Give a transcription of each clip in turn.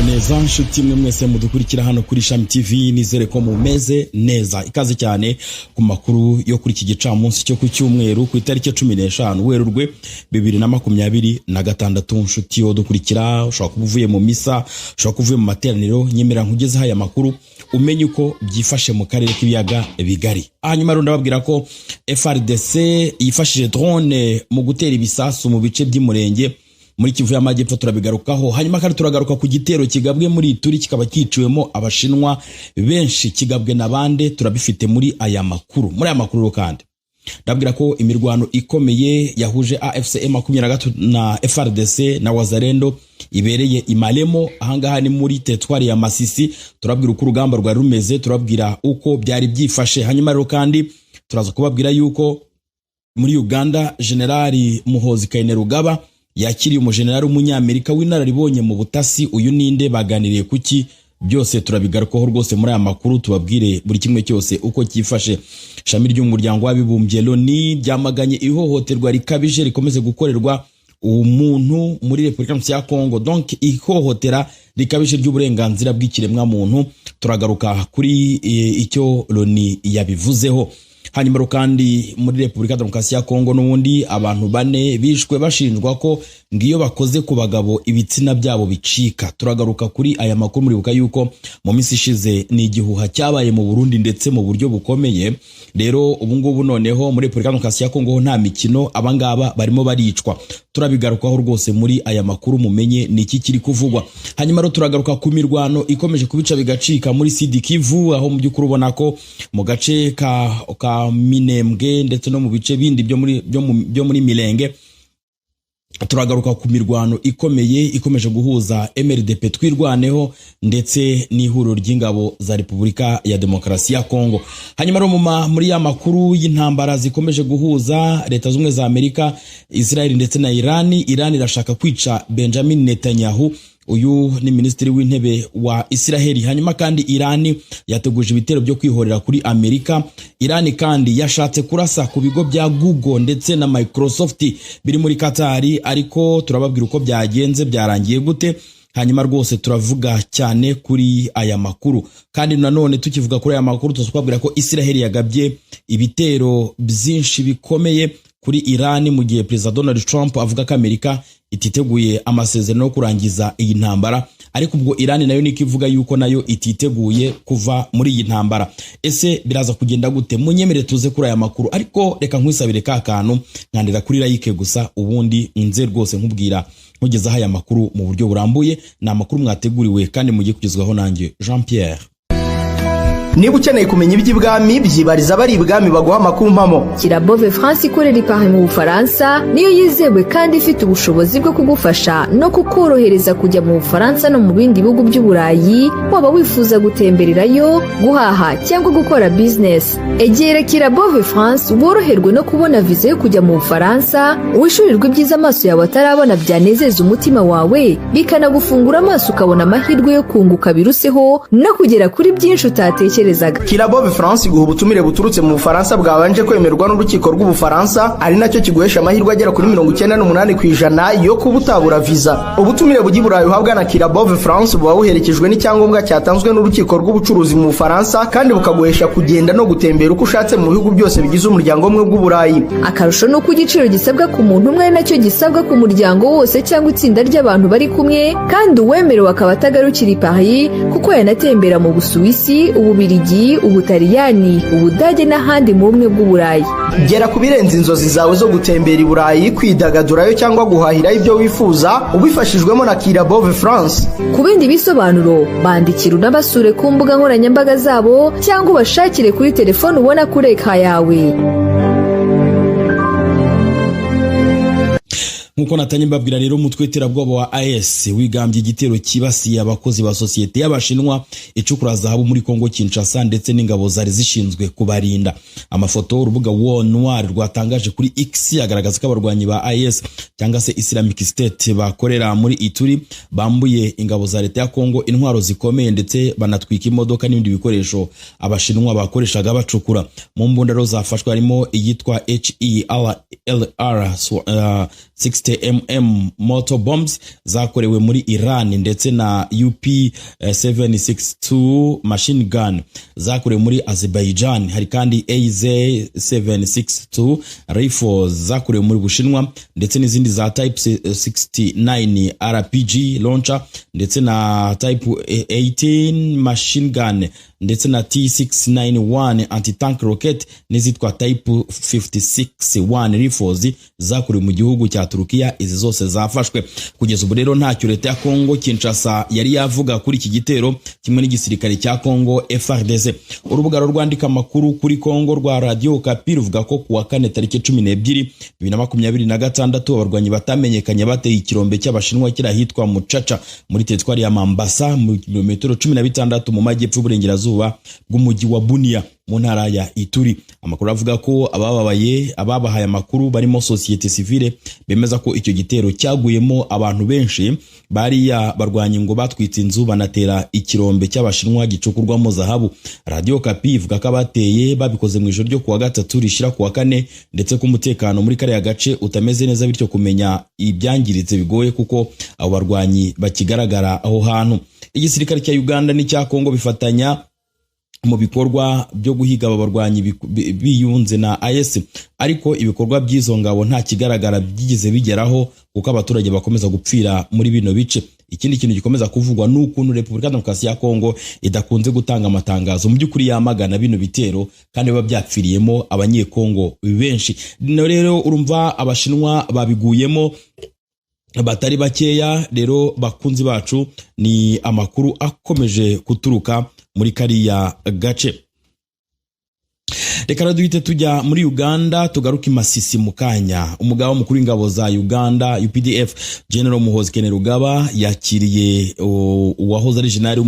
neza nshuti mwe mwese mudukurikira hano kuri Shami TV, nizere ko mumeze neza. Ikaze cyane ku makuru yo kuri iki gicamunsi cyo ku cyumweru ku itariki 15 Werurwe 2026. Nshuti yo dukurikira, ushobora kuvuye mu misa, ushobora kuvuye mu materaniro, nyemera nkugeze haya makuru umenye uko byifashe mu karere k'ibiyaga bigari. Hanyuma ndababwira ko FRDC yifashije drone mu gutera ibisasu mu bice by'Imurenge muri Kivu y'Amajyepfo, turabigarukaho. Hanyuma kandi turagaruka ku gitero kigabwe muri Ituri kikaba kiciwemo abashinwa benshi, kigabwe nabande turabifite muri aya makuru. Muri aya makuru kandi ndabwira ko imirwano ikomeye yahuje AFC M23 na FRDC na Wazalendo ibereye Imalemo, ahangaha ni muri teritwari ya Masisi. Turabwira uko urugamba rwa rumeze, turabwira uko byari byifashe. Hanyuma rero kandi turaza kubabwira yuko muri Uganda Generali Muhozi Kainerugaba yakiriye umujenerali w'umunyamerika w'inararibonye mu butasi. Uyu ninde, baganiriye kuki? Byose turabigarukaho rwose muri aya makuru, tubabwire buri kimwe cyose uko cyifashe. Ishami ry'umuryango w'abibumbye Loni ryamaganye ihohoterwa rikabije rikomeze gukorerwa umuntu muri Repubulika ya Kongo, donc ihohotera rikabije ry'uburenganzira bw'ikiremwa muntu. Turagaruka kuri icyo Loni yabivuzeho. Hanyuma kandi muri Repubulika ya Kongo n'ubundi abantu 4 bishwe bashinjwa ko ngiyo bakoze ku bagabo ibitsina byabo bicika. Turagaruka kuri aya makuru muri buka yuko mu minsi ishize ni igihuha cyabaye mu Burundi ndetse mu buryo bukomeye. Rero ubu ngubu noneho muri Repubulika ya Kongo nta mikino, abangaba barimo baricwa. Turabigarukaho rwose muri aya makuru mumenye niki kiri kuvugwa. Hanyuma rero turagaruka ku mirwano ikomeje kubica bigacika muri Sud Kivu, aho mu by'ukuri ubona ko mu gace ka Minembwe ndetse no mu bice bindi byo muri Milenge. Turagaruka ku mirwano ikomeye ikomeje guhuza MRDP twirwaneho ndetse n'ihuriro ry'ingabo za Repubulika ya Demokarasi ya Kongo. Hanyuma rero muri ya makuru y'intambara zikomeje guhuza Leta z'Ubumwe za Amerika, Israel ndetse na Iran. Iran irashaka kwica Benjamin Netanyahu, uyu ni minisitiri w'intebe wa Israel. Hanyuma kandi Iran yateguje ibitero byo kwihorera kuri Amerika. Iran kandi yashatse kurasa ku bigo bya Google ndetse na Microsoft biri muri Qatar, ariko turababwira uko byagenze, byarangiye gute. Hanyuma rwose turavuga cyane kuri aya makuru. Kandi nanone tukivuga kuri aya makuru tuzakubwira ko Israel yagabye ibitero byinshi bikomeye kuri Iran, mu gihe President Donald Trump avuga ko Amerika ititeguye amasezerano yo kurangiza iyi ntambara, ariko ubwo Iran nayo nikivuga yuko nayo ititeguye kuva muri iyi ntambara. Ese biraza kugenda gute? Munyemere tuze kuri aya makuru, ariko reka nkwisabire ka kantu nkandira kuri like gusa, ubundi nze rwose nkubwira nkugeza aya makuru mu buryo burambuye. Ni amakuru mwateguriwe kandi mugiye kugezwaho nanjye Jean Pierre. Niba ukeneye kumenya iby'ibwami byibariza bari ibwami baguha amakuru mpamo. Kirabove France ikorera Paris mu Bufaransa niyo yizewe kandi ifite ubushobozi bwo kugufasha no kukorohereza kujya mu Bufaransa no mu bindi bihugu by'Uburayi, waba wifuza gutembererayo, guhaha cyangwa gukora business. Egera Kirabove France woroherwe no kubona viza yo kujya mu Bufaransa, wishurirwe ibyiza amaso yawe atarabona byanezeza umutima wawe, bikanagufungura amaso ukabona amahirwe yo kunguka biruseho no kugera kuri byinshi utatekereza. Kirabove France iguha ubutumire buturutse mu Bufaransa bwabanje kwemerwa n'urukiko rw'Ubufaransa, ari nacyo kiguhesha amahirwe agera kuri 98% yo kuba utabura visa. Ubutumire bugi Burayi uhabwa na Kirabove France buba buherekejwe n'icyangombwa cyatanzwe n'urukiko rw'ubucuruzi mu Bufaransa, kandi bukaguhesha kugenda no gutembera uko ushatse mu bihugu byose bigize umuryango umwe bw'Uburayi. Akarusho nuko igiciro gisabwa ku muntu umwe nacyo gisabwa ku muryango wose cyangwa itsinda ry'abantu bari kumwe, kandi uwemerewe akaba atagarukira i Paris kuko yanatembera mu Busuwisi, Ububirigi, Ubutaliyani, Ubudage n'ahandi mu bumwe bw'Uburayi. Gera ku birenze inzozi zawe zo gutembera i Burayi, kwidagadurayo cyangwa guhahirayo ibyo wifuza, ubifashijwemo na Kirabove France. Ku bindi bisobanuro bandikira unabasure ku mbuga nkoranyambaga zabo cyangwa ubashakire kuri telefone ubona kuri ekara yawe. Nkuko natanye mbabwira rero umutwe w'iterabwoba wa AS wigambye igitero kibasiye abakozi ba societe y'Abashinwa icukura zahabu muri Kongo Kinshasa ndetse n'ingabo zari zishinzwe kubarinda. Amafoto urubuga War Noir rwatangaje kuri X agaragaza ko abarwanyi ba AS cyangwa se Islamic State bakorera muri Ituri bambuye ingabo za leta ya Kongo intwaro zikomeye ndetse banatwika imodoka n'ibindi bikoresho Abashinwa bakoreshaga bacukura. Mu mbundaro zafashwe harimo iyitwa HELR 60mm motor bombs zakorewe muri Iran ndetse na UP762 machine gun zakorewe muri Azerbaijan. Hari kandi AZ762 rifles zakorewe muri Bushinwa ndetse n'izindi za type 69 RPG launcher ndetse na type 18 machine gun ndetse na T691 anti-tank rocket n'izitwa type 56-1 rifles zakorewe mu gihugu cya Turukiya. Izi zose zafashwe. Kugeza ubu rero ntacyo leta ya Kongo Kinshasa yari yavuga kuri iki gitero kimwe n'igisirikare cya Kongo FARDC. Urubuga rwandika amakuru kuri Kongo rwa Radio Okapi ruvuga ko kuwa kane tariki 12 2026 abarwanyi batamenyekanye bateye ikirombe cy'abashinwa kirahitwa Mucaca muri teritwari ya Mambasa mu kilometero 16 mu majyepfo y'uburengerazuba bw'umujyi wa Bunia mu ntara ya Ituri. Amakuru avuga ko ababahaye amakuru barimo societe civile bemeza ko icyo gitero cyaguyemo abantu benshi bariya barwanyi ngo batwitse inzu banatera ikirombe cy'abashinwa gicukurwamo zahabu. Radio Okapi ivuga ko abateye babikoze mu ijoro ryo kuwa gatatu rishira kuwa kane ndetse ko umutekano muri kariya gace utameze neza bityo kumenya ibyangiritse bigoye kuko abo barwanyi bakigaragara aho hantu. Igisirikare cya Uganda n'icya Kongo bifatanya mu bikorwa byo guhiga abarwanyi biyunze na AS, ariko ibikorwa by'izo ngabo nta kigaragara byigeze bigeraho kuko abaturage bakomeza gupfira muri bino bice. Ikindi kintu gikomeza kuvugwa n'ukuntu Repubulika Demokarasi ya Kongo idakunze gutanga amatangazo mu by'ukuri yamagana bino bitero kandi biba byapfiriyemo abanyekongo benshi. Rero urumva abashinwa babiguyemo batari bakeya. Rero bakunzi bacu, ni amakuru akomeje kuturuka muri kariya gace. Reka duhite tujya muri Uganda tugaruka Masisi mukanya. Umugaba mukuru w'ingabo za Uganda UPDF General Muhoozi Kainerugaba yakiriye uwahoze ari general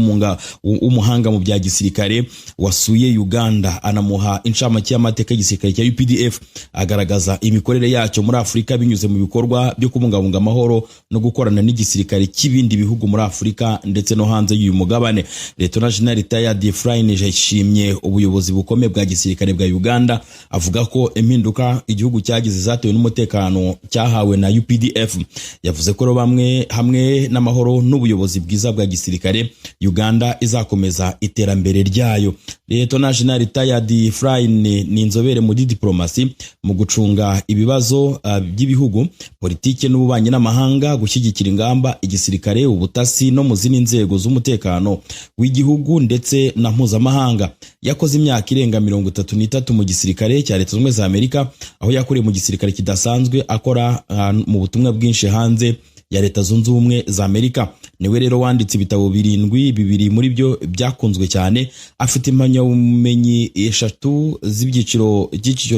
w'umuhanga mu bya gisirikare wasuye Uganda, anamuha incamake y'amateka y'igisirikare cya UPDF agaragaza imikorere yacyo muri Afurika binyuze mu bikorwa byo kubungabunga amahoro no gukorana n'igisirikare cy'ibindi bihugu muri Afurika ndetse no hanze y'uyu mugabane. Lieutenant General Retired Efrain yashimye ubuyobozi bukomeye bwa gisirikare bwa Uganda, avuga ko impinduka igihugu cyagize zatewe n'umutekano cyahawe na UPDF. Yavuze ko bamwe hamwe n'amahoro n'ubuyobozi bwiza bwa gisirikare Uganda izakomeza iterambere ryayo. Lieutenant General Retired Efrain ni inzobere muri diplomasi mu gucunga ibibazo by'ibihugu, politike n'ububanyi n'amahanga, gushyigikira ingamba igisirikare, ubutasi no mu zindi nzego z'umutekano w'igihugu ndetse na mpuzamahanga. Yakoze imyaka irenga 33 mu gisirikare cya Leta Zunze Ubumwe za Amerika, aho yakoreye mu gisirikare kidasanzwe akora mu butumwa bwinshi hanze ya Leta Zunze Ubumwe za Amerika. Niwe rero wanditse ibitabo 7, bibiri muri byo byakunzwe cyane. Afite impamyabumenyi 3 z'ibyiciro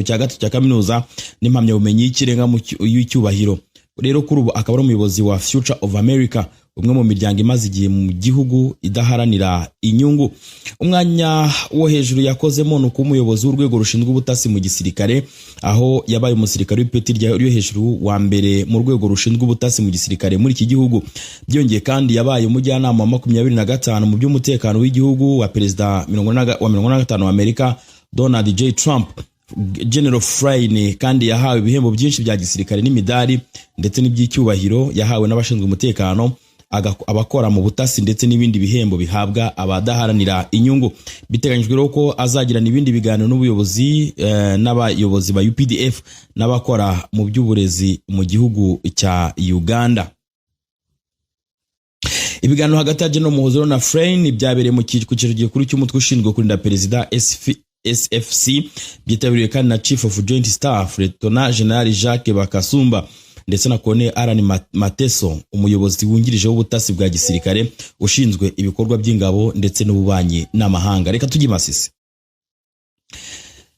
cya gatatu cya kaminuza n'impamyabumenyi y'ikirenga mu y'icyubahiro. Rero kuri ubu akaba ari umuyobozi wa Future of America, umwe mu miryango imaze igihe mu gihugu idaharanira inyungu. Umwanya wo hejuru yakozemo nuko umuyobozi w'urwego rushinzwe ubutasi mu gisirikare, aho yabaye umusirikare w'ipeti ryo hejuru wa mbere mu rwego rushinzwe ubutasi mu gisirikare muri iki gihugu. Byongeye kandi yabaye umujyanama wa 25 mu by'umutekano w'igihugu wa perezida wa 55 wa Amerika Donald J. Trump. General Efrain kandi yahawe ibihembo byinshi bya gisirikare n'imidari ndetse n'iby'icyubahiro yahawe n'abashinzwe umutekano, abakora mu butasi ndetse n'ibindi bihembo bihabwa abadaharanira inyungu. Biteganyijwe rero ko azagirana ibindi biganiro n'ubuyobozi n'abayobozi ba UPDF n'abakora mu by'uburezi mu gihugu cya Uganda. Ibiganiro hagati ya General Muhoozi na Efrain byabereye mu cyiciro gikuru cy'umutwe ushinzwe kurinda perezida SFC, byitabiriwe kandi na Chief of Joint Staff Lieutenant General Jacques Bakasumba ndetse na Colonel Alan Mateso, umuyobozi wungirije w'ubutasi bwa gisirikare ushinzwe ibikorwa by'ingabo ndetse n'ububanyi n'amahanga. Reka tujye Masisi.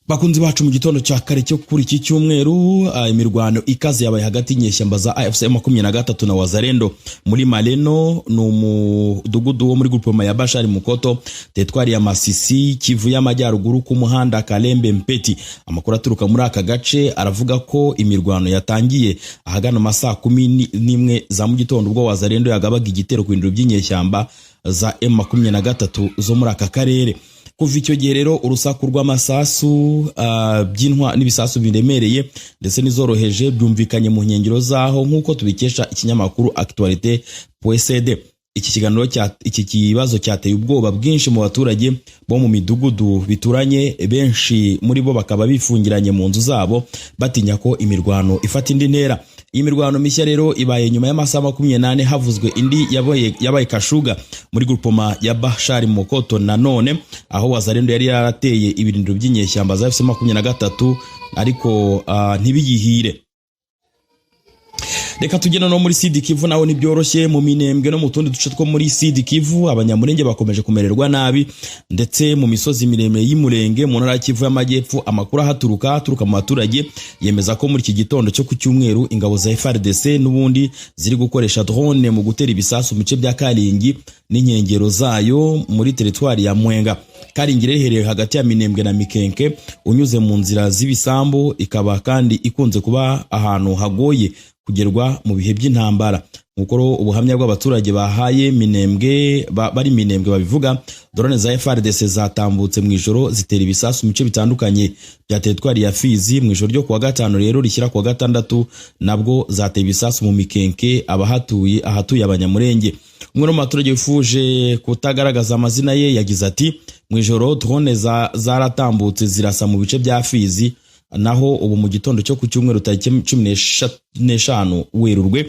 Bakunzi bacu, mu gitondo cya kare cyo kuri iki cyumweru imirwano ikaze yabaye hagati y'inyeshyamba za AFC 23 na Wazalendo muri Maleno, no mudugudu wo muri groupement ya Bashari Mukoto, teritwari ya Masisi, Kivu y'Amajyaruguru ku muhanda Kalembe Mpeti. Amakuru aturuka muri aka gace aravuga ko imirwano yatangiye ahagana masaa 11 za mu gitondo ubwo Wazalendo yagabaga igitero ku bindiro by'inyeshyamba za M23 zo muri aka karere. Kuva icyo gihe rero urusaku rw'amasasu by'intwa n'ibisasu biremereye ndetse n'izoroheje byumvikanye mu nkengero zaho nk'uko tubikesha ikinyamakuru Actualité.cd. Iki kibazo cyateye ubwoba bwinshi mu baturage bo mu midugudu bituranye, benshi muri bo bakaba bifungiranye mu nzu zabo batinya ko imirwano ifata indi ntera. Iyi mirwano mishya rero ibaye nyuma y'amasaha 28 havuzwe indi yabaye Kashuga muri groupement ya Bashari Mokoto nanone, aho Wazalendo yari yarateye ibirindiro by'inyeshyamba za FC23 ariko ntibiyihire. Reka tugena no muri Sud Kivu naho ntibyoroshye. Mu Minembwe no mu tundi duce two muri Sud Kivu abanyamurenge bakomeje kumererwa nabi, ndetse mu misozi miremire y'Umurenge mu ntara Kivu y'Amajyepfo amakuru ahaturuka mu baturage yemeza ko muri iki gitondo cyo ku cyumweru ingabo za FARDC n'ubundi ziri gukoresha drone mu gutera ibisasu mu bice bya Karingi n'inkengero zayo muri teritwari ya Mwenga. Karingi rehereye hagati ya Minembwe na Mikenke unyuze mu nzira z'ibisambu, ikaba kandi ikunze kuba ahantu hagoye kugerwa mu bihe by'intambara. Nk'uko ubuhamya bw'abaturage bahaye Minembwe bari Minembwe babivuga, drone za FARDC zatambutse mu ijoro zitera ibisasu mu bice bitandukanye bya teritwari ya Fizi. Mu ijoro ryo kuwa gatanu rero rishyira kuwa gatandatu nabwo zateye ibisasu mu Mikenke ahatuye abanyamurenge. Umwe mu baturage wifuje kutagaragaza amazina ye yagize ati mu ijoro drone zaratambutse zirasa mu bice bya Fizi, naho ubu mu gitondo cyo ku cyumweru tariki 15 Werurwe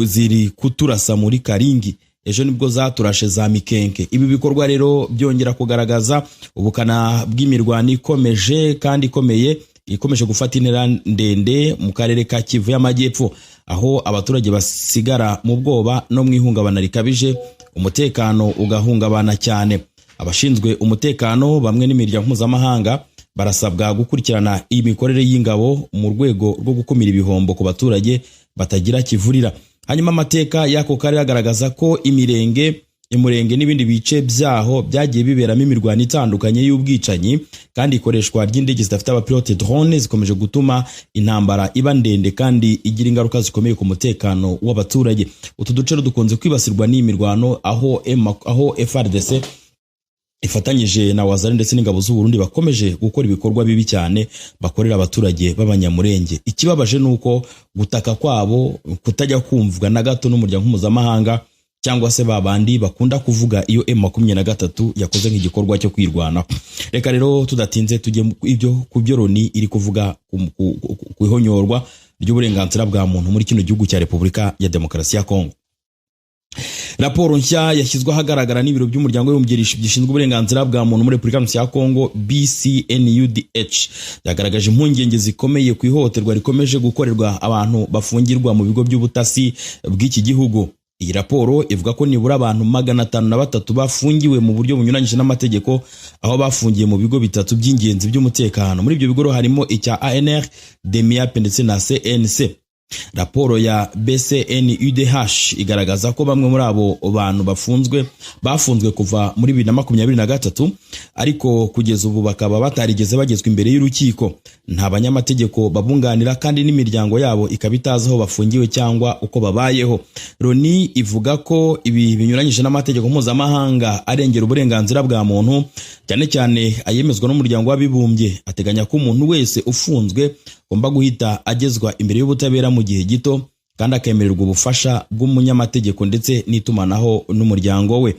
ziri kuturasa muri Karingi. Ejo nibwo zaturashe za Mikenke. Ibi bikorwa rero byongera kugaragaza ubukana bw'imirwano ikomeje gufata intera ndende mu karere ka Kivu y'Amajyepfo, aho abaturage basigara mu bwoba no mu ihungabana rikabije, umutekano ugahungabana cyane. Abashinzwe umutekano bamwe n'imiryango mpuzamahanga barasabwa gukurikirana imikorere y'ingabo mu rwego rwo gukumira ibihombo ku baturage batagira kivurira. Hanyuma amateka y'ako karere agaragaza ko Umurenge n'ibindi bice byaho byagiye biberamo imirwano itandukanye y'ubwicanyi, kandi ikoreshwa ry'indege zidafite abapilote drone zikomeje gutuma intambara iba ndende kandi igira ingaruka zikomeye ku mutekano w'abaturage. Utu duce dukunze kwibasirwa n'iyi mirwano aho FARDC ifatanyije na Wazalendo ndetse n'ingabo z'u Burundi bakomeje gukora ibikorwa bibi cyane bakorera abaturage b'abanyamurenge. Ikibabaje nuko gutaka kwabo kutajya kumvwa na gato n'umuryango mpuzamahanga cyangwa se babandi bakunda kuvuga iyo M23 yakoze nk'igikorwa cyo kwirwana. Reka rero tudatinze tujye ku byo Loni iri kuvuga ku ihonyorwa ry'uburenganzira bwa muntu muri kino gihugu cya Repubulika ya Demokarasi ya Kongo. Raporo nshya yashyizwe ahagaragara n'ibiro by'umuryango w'abibumbye bishinzwe uburenganzira bwa muntu muri Repubulika ya Kongo BCNUDH yagaragaje impungenge zikomeye ku ihohoterwa rikomeje gukorerwa abantu bafungirwa mu bigo by'ubutasi bw'iki gihugu. Iyi raporo ivuga ko nibura abantu 503 bafungiwe mu buryo bunyuranyije n'amategeko, aho bafungiye mu bigo bitatu by'ingenzi by'umutekano. Muri ibyo bigo harimo icya ANR, DEMIAP ndetse na CNC. Raporo ya BCNUDH igaragaza ko bamwe muri abo bantu bafunzwe kuva muri 2023, ariko kugeza ubu bakaba batarigeze bagezwa imbere y'urukiko. Nta banyamategeko babunganira kandi n'imiryango yabo ikaba itazi aho bafungiwe cyangwa uko babayeho. Loni ivuga ko ibi binyuranyije n'amategeko mpuzamahanga arengera uburenganzira bwa muntu, cyane cyane ayemezwa n'umuryango w'abibumbye. Ateganya ko umuntu wese ufunzwe agomba guhita agezwa imbere y'ubutabera mu gihe gito kandi akemererwa ubufasha bw'umunyamategeko ndetse n'itumanaho n'umuryango we.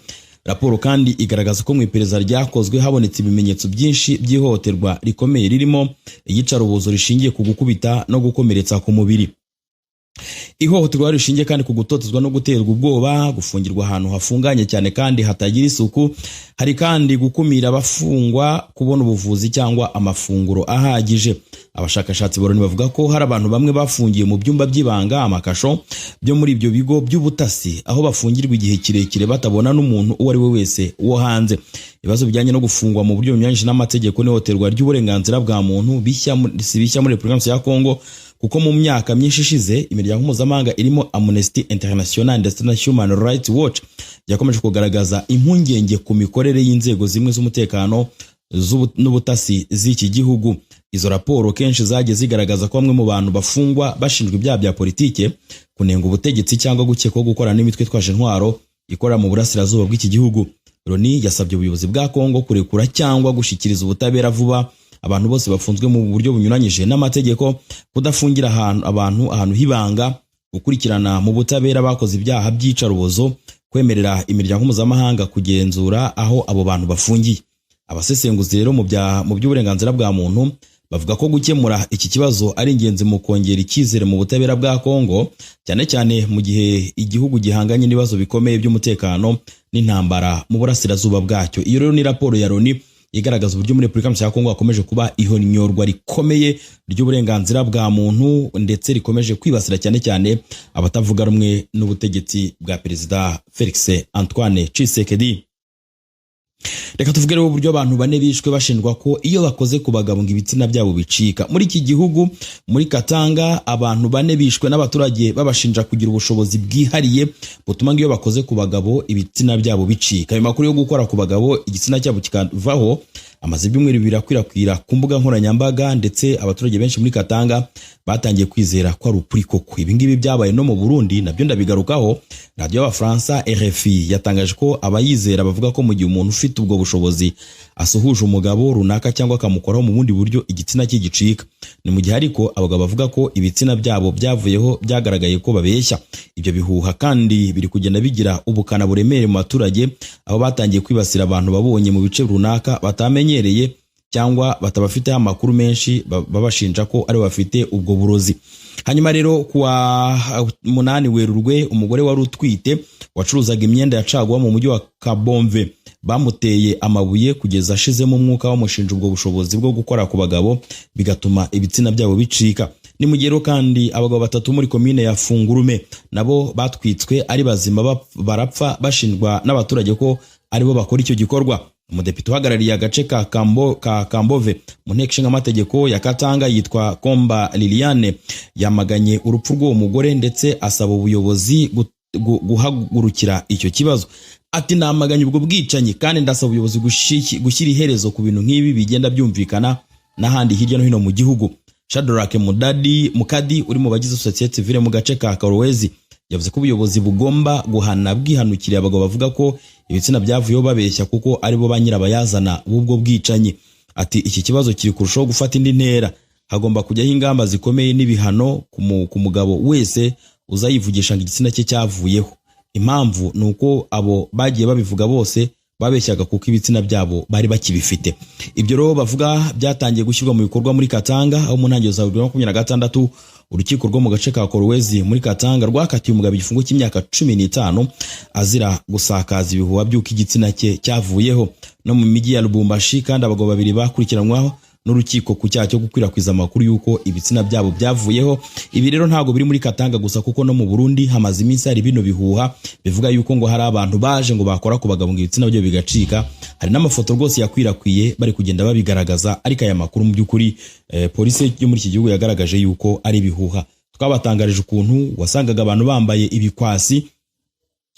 Raporo kandi igaragaza ko mu iperereza ryakozwe habonetse ibimenyetso byinshi by'ihohoterwa rikomeye ririmo iyicarubozo rishingiye ku gukubita no gukomeretsa ku mubiri. Ihohoterwa rishingiye kandi ku gutotezwa no guterwa ubwoba, gufungirwa ahantu hafunganye cyane kandi hatagira isuku. Hari kandi gukumira abafungwa kubona ubuvuzi cyangwa amafunguro ahagije. Abashakashatsi baroni bavuga ko hari abantu bamwe bafungiye mu byumba by'ibanga, amakasho byo muri ibyo bigo by'ubutasi, aho bafungirwa igihe kirekire batabona n'umuntu uwo ari we wese wo hanze. Ibibazo bijyanye no gufungwa mu buryo bunyuranyije n'amategeko n'ihohoterwa ry'uburenganzira bwa muntu bishya muri Repubulika ya Kongo, kuko mu myaka myinshi ishize imiryango mpuzamahanga irimo Amnesty International ndetse na Human Rights Watch yakomeje kugaragaza impungenge ku mikorere y'inzego zimwe z'umutekano n'ubutasi z'iki gihugu. Izo raporo kenshi zagiye zigaragaza ko bamwe mu bantu bafungwa bashinjwa ibyaha bya politike, kunenga ubutegetsi cyangwa gukekwaho gukorana n'imitwe twaje intwaro, ikorera mu burasirazuba bw'iki gihugu. Loni yasabye ubuyobozi bwa Kongo kurekura cyangwa gushikiriza ubutabera vuba abantu bose bafunzwe mu buryo bunyuranyije n'amategeko, kudafungira ahantu hibanga, gukurikirana mu butabera bakoze ibyaha by'icarubozo, kwemerera imiryango mpuzamahanga kugenzura aho abo bantu bafungiye. Abasesenguzi rero mu by'uburenganzira bwa muntu bavuga ko gukemura iki kibazo ari ingenzi mu kongera icyizere mu butabera bwa Kongo, cyane cyane mu gihe igihugu gihanganye n'ibibazo bikomeye by'umutekano n'intambara mu burasirazuba bwacyo. Iyo rero ni raporo ya Loni igaragaza uburyo muri Repubulika ya Kongo hakomeje kuba ihonyorwa rikomeye ry'uburenganzira bwa muntu, ndetse rikomeje kwibasira cyane cyane abatavuga rumwe n'ubutegetsi bwa Perezida Felix Antoine Tshisekedi. Reka tuvuge rero uburyo abantu bane bishwe bashinjwa ko iyo bakoze ku bagabo ngo ibitsina byabo bicika. Muri iki gihugu muri Katanga abantu bane bishwe n'abaturage babashinja kugira ubushobozi bwihariye butuma ngo iyo bakoze ku bagabo ibitsina byabo bicika. Ayo makuru yo gukora ku bagabo igitsina cyabo kikavaho amaze ibyumweru birakwirakwira ku mbuga nkoranyambaga, ndetse abaturage benshi muri Katanga batangiye kwizera ko ari ukuri koko. Ibi ngibi byabaye no mu Burundi, nabyo ndabigarukaho. Radio y'Abafaransa RFI yatangaje ko abayizera bavuga ko mu gihe umuntu ufite ubwo bushobozi asuhuje umugabo runaka cyangwa akamukoraho mu bundi buryo igitsina cye gicika. Ni mu gihe ariko abagabo bavuga ko ibitsina byabo byavuyeho byagaragaye ko babeshya. Ibyo bihuha kandi biri kugenda bigira ubukana buremere mu baturage, aho batangiye kwibasira abantu babonye mu bice runaka batamenyereye cyangwa batabafiteho amakuru menshi, babashinja ko ari bafite ubwo burozi. Hanyuma rero kuwa 8 Werurwe umugore wari utwite wacuruzaga imyenda ya caguwa mu mujyi wa Kabomve bamuteye amabuye kugeza ashizemo umwuka bamushinja ubwo bushobozi bwo gukora ku bagabo bigatuma ibitsina byabo bicika. Ni mu gihe kandi abagabo 3 muri komine ya Fungurume nabo batwitswe ari bazima barapfa bashinjwa n'abaturage ko aribo bakora icyo gikorwa. Umudepite uhagarariye agace ka Kambove mu nteko ishinga amategeko ya Katanga yitwa Komba Liliane yamaganye urupfu rw'uwo mugore, ndetse asaba ubuyobozi guhagurukira icyo kibazo. Ati namaganye ubwo bwicanyi kandi ndasaba ubuyobozi gushyira iherezo ku bintu nk'ibi bigenda byumvikana n'ahandi hirya no hino mu gihugu. Shadrack Mukadi uri mu bagize societe civile mu gace ka Kolwezi yavuze ko ubuyobozi bugomba guhana bwihanukiriye abagabo bavuga ko ibitsina byavuyeho babeshya kuko aribo ba nyirabayazana b'ubwo bwicanyi. Ati iki kibazo kiri kurushaho gufata indi ntera, hagomba kujyaho ingamba zikomeye n'ibihano ku mugabo wese uzayivugisha ngo igitsina cye cyavuyeho. Impamvu nuko abo bagiye babivuga bose babeshyaga kuko ibitsina byabo bari bakibifite. Ibyo rero bavuga byatangiye gushyirwa mu bikorwa muri Katanga, aho mu ntangiriro za 2026 urukiko rwo mu gace ka Kolwezi muri Katanga rwakatiye umugabo igifungo cy'imyaka 15 azira gusakaza ibihuha by'uko igitsina cye cyavuyeho. No mu migi ya Lubumbashi kandi abagabo 2 bakurikiranwaho n'urukiko ku cyaha cyo gukwirakwiza amakuru yuko ibitsina byabo byavuyeho. Ibi rero ntago biri muri Katanga gusa kuko no mu Burundi hamaze iminsi hari bino bihuha bivuga yuko ngo hari abantu baje ngo bakora ku bagabo ngo ibitsina byo bigacika. Hari n'amafoto rwose yakwirakwiye bari kugenda babigaragaza, ariko aya makuru mu by'ukuri polisi yo muri iki gihugu yagaragaje yuko ari bihuha. Twabatangarije ukuntu wasangaga abantu bambaye ibikwasi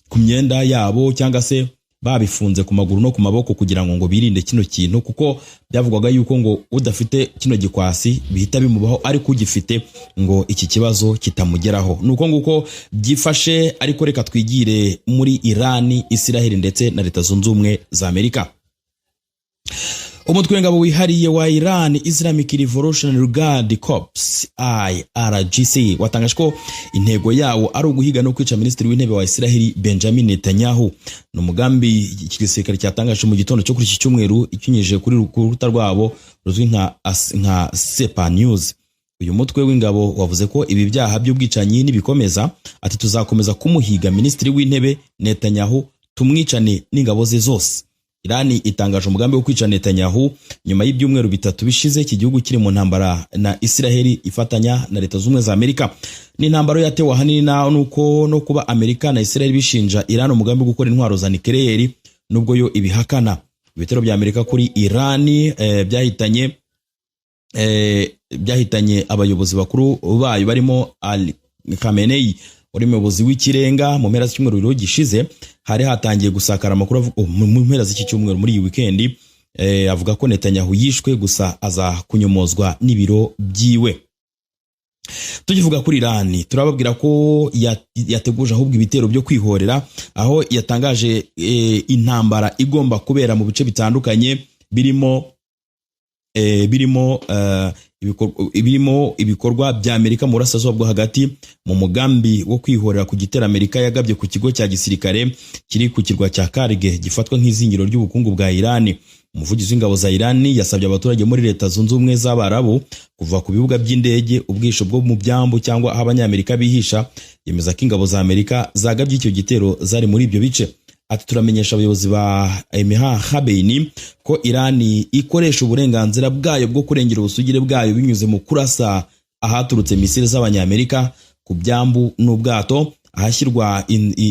ku myenda yabo cyangwa se babifunze ku maguru no ku maboko kugira ngo birinde kino kintu, kuko byavugwaga yuko ngo udafite kino gikwasi bihita bimubaho, ariko ugifite ngo iki kibazo kitamugeraho. Nuko nguko byifashe. Ariko reka twigire muri Irani, Israel ndetse na Leta Zunze Ubumwe za Amerika. Umutwe w'ingabo wihariye wa Iran Islamic Revolutionary Guard Corps IRGC watangaje ko intego yawo ari uguhiga no kwica minisitiri w'intebe wa Israel Benjamin Netanyahu. No mugambi igisirikare cyatangaje mu gitondo cyo kuri iki cyumweru ikinyije kuri rukuta rwabo ruzwi nka Sepa News. Uyu mutwe w'ingabo wavuze ko ibi byaha by'ubwicanyi nibikomeza, ati tuzakomeza kumuhiga minisitiri w'intebe Netanyahu tumwicane n'ingabo ze zose. Irani itangaje umugambi wo kwica Netanyahu nyuma y'ibyumweru 3 bishize iki gihugu kiri mu ntambara na Israel ifatanya na Leta Zunze za Amerika. Ni intambara yatewe ahanini nuko no kuba Amerika na Israel bishinja Iran umugambi wo gukora intwaro za nucleaire nubwo yo ibihakana. Ibitero bya Amerika kuri Irani byahitanye abayobozi bakuru bayo barimo Ali Khamenei uri umuyobozi w'ikirenga. Mu mpera z'icyumweru gishize hari hatangiye gusakara amakuru mu mpera z'iki cyumweru muri iyi weekend avuga ko Netanyahu yishwe gusa aza kunyomozwa n'ibiro byiwe. Tukivuga kuri Iran turababwira ko yateguje ahubwo ibitero byo kwihorera, aho yatangaje intambara igomba kubera mu bice bitandukanye birimo ibikorwa bya Amerika mu burasirazuba bwo hagati, mu mugambi wo kwihorera ku gitero Amerika yagabye ku kigo cya gisirikare kiri ku kirwa cya Karge gifatwa nk'izingiro ry'ubukungu bwa Iran. Umuvugizi w'ingabo za Iran yasabye abaturage muri Leta Zunze Ubumwe z'Abarabu kuva ku bibuga by'indege, ubwisho bwo mu byambu cyangwa aho Abanyamerika bihisha. Yemeza ko ingabo za Amerika zagabye icyo gitero zari muri ibyo bice. Ati turamenyesha abayobozi ba Emirha Khabeini ko Iran ikoresha uburenganzira bwayo bwo kurengera ubusugire bwayo binyuze mu kurasa ahaturutse misile z'Abanyamerika ku byambu n'ubwato, ahashyirwa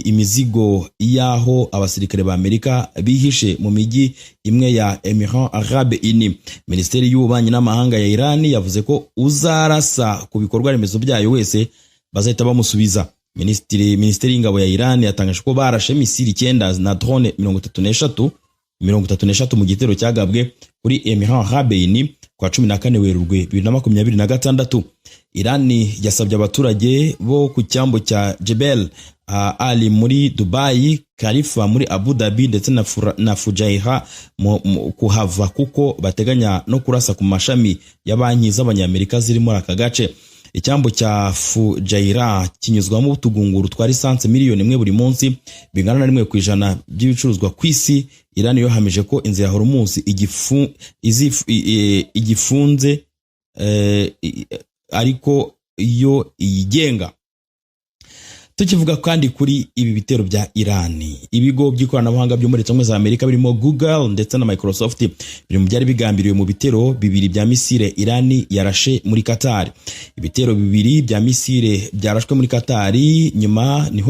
imizigo y'aho abasirikare ba Amerika bihishe mu mijyi imwe ya Emirha Khabeini. Minisiteri y'Ububanyi n'Amahanga ya Iran yavuze ko uzarasa ku bikorwa remezo byayo wese bazahita bamusubiza. Minisiteri y'Ingabo ya Iran yatangaje ko barashe misiri 9 na drone 33 mu gitero cyagabwe kuri Emirha Khabeini kwa 14 Werurwe 2026. Iran yasabye abaturage bo ku cyambo cya Jebel Ali muri Dubai, Khalifa muri Abu Dhabi ndetse na Fujairah kuhava kuko bateganya no kurasa ku mashami ya banki z'Abanyamerika ziri muri aka gace. Icyambo cya Fujairah kinyuzwamo utugunguru twa lisansi miliyoni 1 buri munsi, bingana na 1% by'ibicuruzwa ku isi. Iran yohamije ko inzira ya Hormuz igifunze ariko iyo iyigenga. Tukivuga kandi kuri ibi bitero bya Iran, ibigo by'ikoranabuhanga byo muri Leta Zunze Ubumwe za Amerika birimo Google ndetse na Microsoft biri mu byari bigambiriwe mu bitero bibiri bya misile Iran yarashe muri Qatar. Ibitero bibiri bya misile byarashwe muri Qatar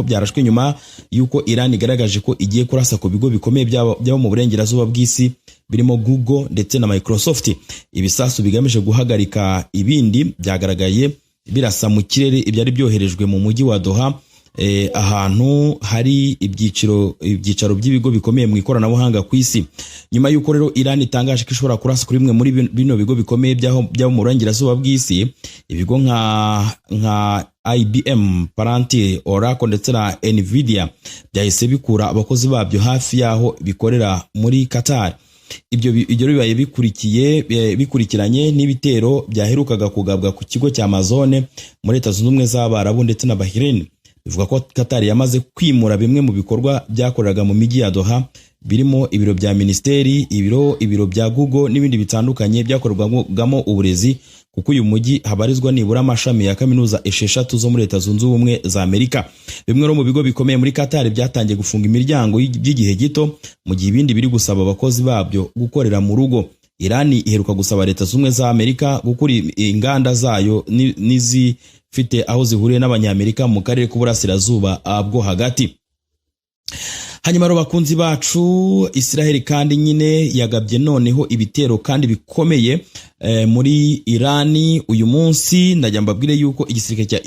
byarashwe nyuma yuko Iran igaragaje ko igiye kurasa ku bigo bikomeye byabo mu burengerazuba bw'isi birimo Google ndetse na Microsoft. Ibisasu bigamije guhagarika ibindi byagaragaye birasa mu kirere ibyari byoherejwe mu mujyi wa Doha, ahantu hari ibyicaro by'ibigo bikomeye mu ikoranabuhanga ku isi. Nyuma y'uko rero Iran itangaje ko ishobora kurasa kuri bimwe muri bino bigo bikomeye byabo mu burengerazuba bw'isi, ibigo nka IBM, Palantir, Oracle ndetse na Nvidia byahise bikura abakozi babyo hafi yaho bikorera muri Qatar. Ibyo bibaye bikurikiranye n'ibitero byaherukaga kugabwa ku kigo cya Amazon muri Leta Zunze Ubumwe z'Abarabu ndetse na Bahrain. Bivuga ko Qatar yamaze kwimura bimwe mu bikorwa byakoreraga mu mijyi ya Doha, birimo ibiro bya ministeri, ibiro bya Google n'ibindi bitandukanye byakorwagamo uburezi, kuko uyu mujyi habarizwa nibura amashami ya kaminuza 6 zo muri Leta Zunze Ubumwe za Amerika. Bimwe mu bigo bikomeye muri Qatar byatangiye gufunga imiryango by'igihe gito, mu gihe ibindi biri gusaba abakozi babyo gukorera mu rugo. Iran iheruka gusaba Leta Zunze Ubumwe za Amerika gukura inganda zayo n'izifite aho zihuriye n'Abanyamerika mu karere k'uburasirazuba bwo hagati. Hanyuma rero bakunzi bacu, Israel kandi nyine yagabye noneho ibitero kandi bikomeye muri Iran uyu munsi. Ndajya mbabwire yuko igisirikare cya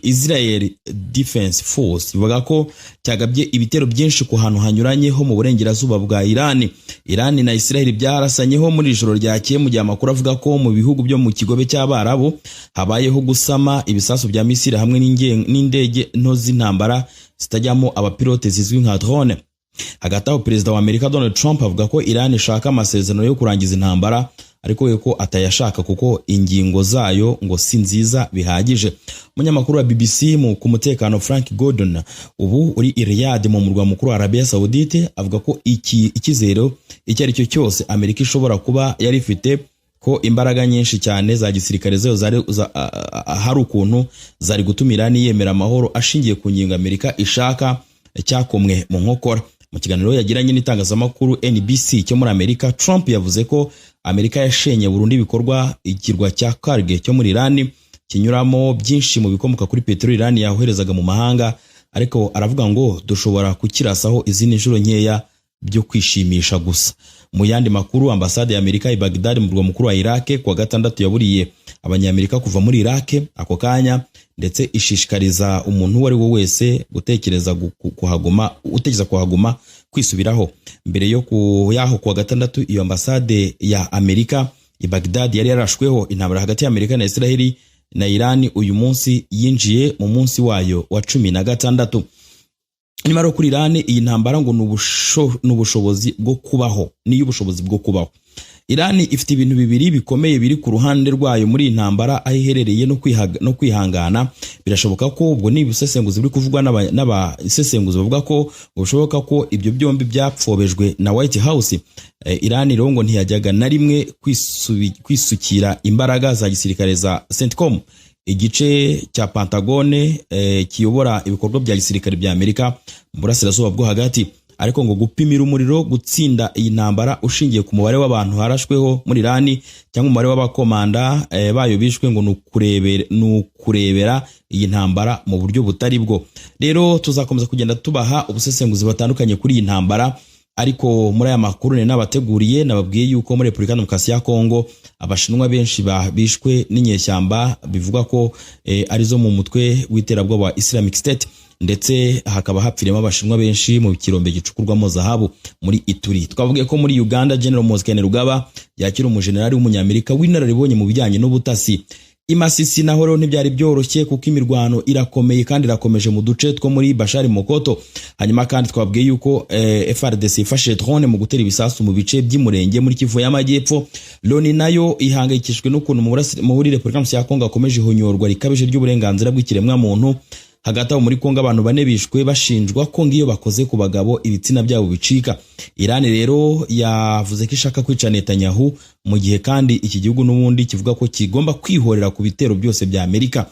Israel Defense Force bivuga ko cyagabye ibitero byinshi ku hantu hanyuranye ho mu burengerazuba bwa Iran. Iran na Israel byarasanyeho muri ijoro ryakeye, mu gihe amakuru avuga ko mu bihugu byo mu kigobe cy'Abarabu habayeho gusama ibisasu bya misile hamwe n'indege nto z'intambara zitajyamo abapilote zizwi nka drone. Hagati aho Perezida wa Amerika Donald Trump avuga ko Iran ishaka amasezerano yo kurangiza intambara, ariko ko atayashaka kuko ingingo zayo ngo si nziza bihagije. Umunyamakuru wa BBC ku mutekano Frank Gordon ubu uri i Riyadh mu murwa mukuru wa Arabia Saudite avuga ko ikizero icyo ari cyo cyose Amerika ishobora kuba yari ifite ko imbaraga nyinshi cyane za gisirikare zayo hari ukuntu zari gutuma Iran yemera amahoro ashingiye ku ngingo Amerika ishaka cyakomwe mu nkokora. Mu kiganiro yagiranye n'itangazamakuru NBC cyo muri Amerika, Trump yavuze ko Amerika yashenye burundu ibikorwa ikirwa cya Karge cyo muri Iran kinyuramo byinshi mu bikomoka kuri peteroli Iran yahoherezaga mu mahanga, ariko aravuga ngo dushobora kukirasaho izindi njuro nkeya byo kwishimisha gusa. Mu yandi makuru, ambasade ya Amerika i Baghdad mu murwa mukuru wa Iraq kuwa gatandatu yaburiye Abanyamerika kuva muri Iraq ako kanya, ndetse ishishikariza umuntu uwo ari we wese gutekereza kuhaguma kwisubiraho. Mbere yo yaho kuwa gatandatu, iyo ambasade ya Amerika i Baghdad yari yarashweho. Intambara hagati ya Amerika na Israeli na Iran uyu munsi yinjiye mu munsi wayo wa 16. Nyuma yo kuri Iran iyi ntambara ngo n'ubushobozi bwo kubaho, niyo ubushobozi bwo kubaho. Iran ifite ibintu bibiri bikomeye biri ku ruhande rwayo muri intambara, aho iherereye no kwihangana. Birashoboka ko ubwo ni ibisesenguzi biri kuvugwa n'abasesenguzi bavuga ko bushoboka ko ibyo byombi byapfobejwe na White House. Iran rero ngo ntiyajyaga na rimwe kwisukira imbaraga za gisirikare za CENTCOM, igice cya Pentagone kiyobora ibikorwa bya gisirikare bya Amerika mu burasirazuba bwo hagati. Ariko ngo gupimira umuriro gutsinda iyi ntambara ushingiye ku mubare w'abantu harashweho muri Iran cyangwa umubare w'abakomanda bayo bishwe ngo nukurebera iyi ntambara mu buryo butari bwo. Rero tuzakomeza kugenda tubaha ubusesenguzi batandukanye kuri iyi ntambara, ariko muri aya makuru ne nabateguriye nababwiye yuko muri Repubulika Demokarasi ya Kongo abashinwa benshi bishwe n'inyeshyamba bivuga ko arizo mu mutwe w'iterabwoba wa Islamic State, ndetse hakaba hapfiremo abashinwa benshi mu kirombe gicukurwamo zahabu muri Ituri. Twavuge ko muri Uganda General Moses Kainerugaba yakira umujenerali w'umunyamerika w'inararibonye mu bijyanye n'ubutasi. Imasisi naho rero ntibyari byoroshye kuko imirwano irakomeye kandi irakomeje mu duce two muri Bashari Mokoto. Hanyuma kandi twabwiye yuko FARDC ifashe drone mu gutera ibisasu mu bice by'Imurenge muri Kivu y'Amajyepfo. Loni nayo ihangayikishwe n'ukuntu muri Repubulika ya Kongo akomeje ihonyorwa rikabije ry'uburenganzira bw'ikiremwa muntu. Hagati aho muri Kongo abantu 4 bishwe bashinjwa ko ngiyo bakoze ku bagabo ibitsina byabo bicika. Iran rero yavuze ko ishaka kwica Netanyahu, mu gihe kandi iki gihugu n'ubundi kivuga ko kigomba kwihorera ku bitero byose bya Amerika.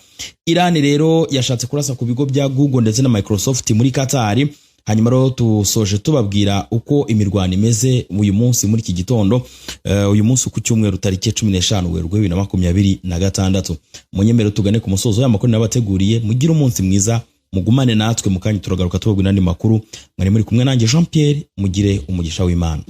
Iran rero yashatse kurasa ku bigo bya Google ndetse na Microsoft muri Qatar. Hanyuma rero tusoje tubabwira uko imirwano imeze uyu munsi muri iki gitondo, uyu munsi ku cyumweru tariki 15 Werurwe 2026. Munyemero tugane ku musozo y'amakuru nabateguriye. Mugire umunsi mwiza, mugumane natwe mukanye turagaruka tubabwira n'andi makuru. Mwari muri kumwe nanjye Jean Pierre, mugire umugisha w'Imana.